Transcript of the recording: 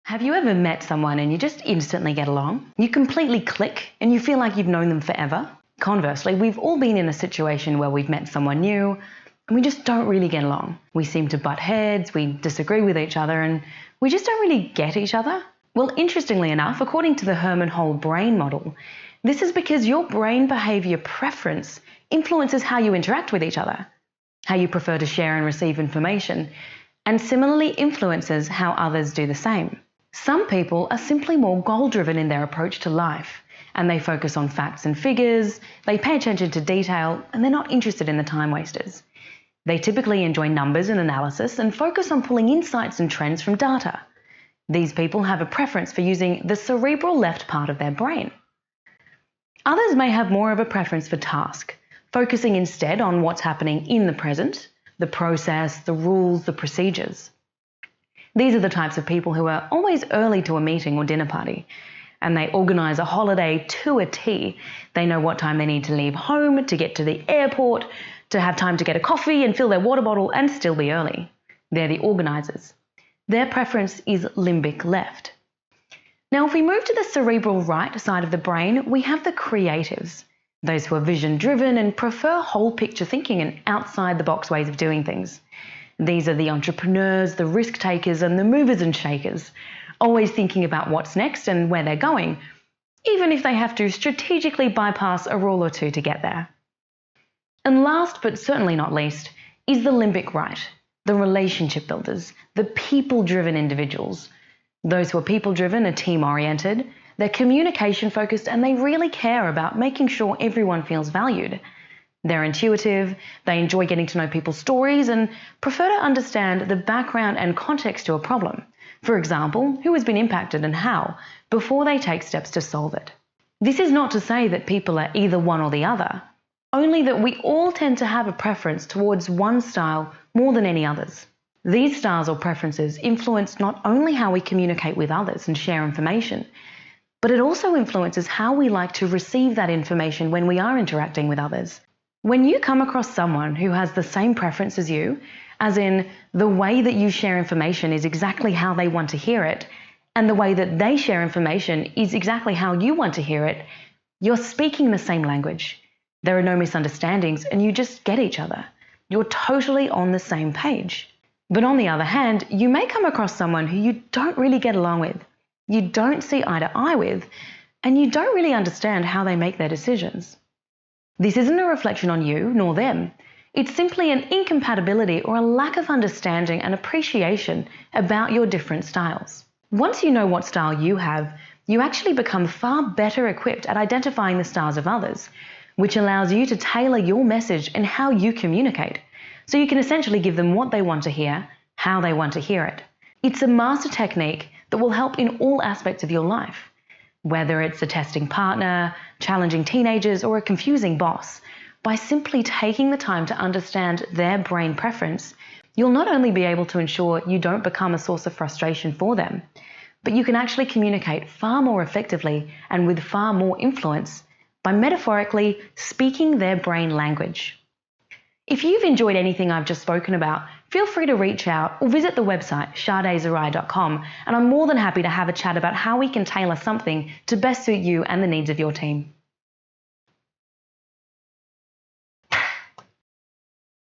Have you ever met someone and you just instantly get along? You completely click and you feel like you've known them forever? Conversely, we've all been in a situation where we've met someone new and we just don't really get along. We seem to butt heads, we disagree with each other, and we just don't really get each other. Well, interestingly enough, according to the Herman Hole brain model, this is because your brain behavior preference influences how you interact with each other, how you prefer to share and receive information, and similarly influences how others do the same. Some people are simply more goal-driven in their approach to life, and they focus on facts and figures, they pay attention to detail, and they're not interested in the time wasters. They typically enjoy numbers and analysis and focus on pulling insights and trends from data. These people have a preference for using the cerebral left part of their brain. Others may have more of a preference for task, focusing instead on what's happening in the present, the process, the rules, the procedures. These are the types of people who are always early to a meeting or dinner party, and they organise a holiday to a T. They know what time they need to leave home, to get to the airport, to have time to get a coffee and fill their water bottle and still be early. They're the organisers. Their preference is limbic left. Now, if we move to the cerebral right side of the brain, we have the creatives, those who are vision-driven and prefer whole-picture thinking and outside-the-box ways of doing things. These are the entrepreneurs, the risk-takers, and the movers and shakers, always thinking about what's next and where they're going, even if they have to strategically bypass a rule or two to get there. And last, but certainly not least, is the limbic right, the relationship builders, the people-driven individuals. Those who are people-driven are team-oriented, they're communication-focused, and they really care about making sure everyone feels valued. They're intuitive, they enjoy getting to know people's stories, and prefer to understand the background and context to a problem. For example, who has been impacted and how, before they take steps to solve it. This is not to say that people are either one or the other, only that we all tend to have a preference towards one style more than any others. These styles or preferences influence not only how we communicate with others and share information, but it also influences how we like to receive that information when we are interacting with others. When you come across someone who has the same preference as you, as in the way that you share information is exactly how they want to hear it, and the way that they share information is exactly how you want to hear it, you're speaking the same language. There are no misunderstandings and you just get each other. You're totally on the same page. But on the other hand, you may come across someone who you don't really get along with, you don't see eye to eye with, and you don't really understand how they make their decisions. This isn't a reflection on you nor them. It's simply an incompatibility or a lack of understanding and appreciation about your different styles. Once you know what style you have, you actually become far better equipped at identifying the styles of others, which allows you to tailor your message and how you communicate. So you can essentially give them what they want to hear, how they want to hear it. It's a master technique that will help in all aspects of your life. Whether it's a testing partner, challenging teenagers, or a confusing boss, by simply taking the time to understand their brain preference, you'll not only be able to ensure you don't become a source of frustration for them, but you can actually communicate far more effectively and with far more influence by metaphorically speaking their brain language. If you've enjoyed anything I've just spoken about, feel free to reach out or visit the website sadezarai.com, and I'm more than happy to have a chat about how we can tailor something to best suit you and the needs of your team.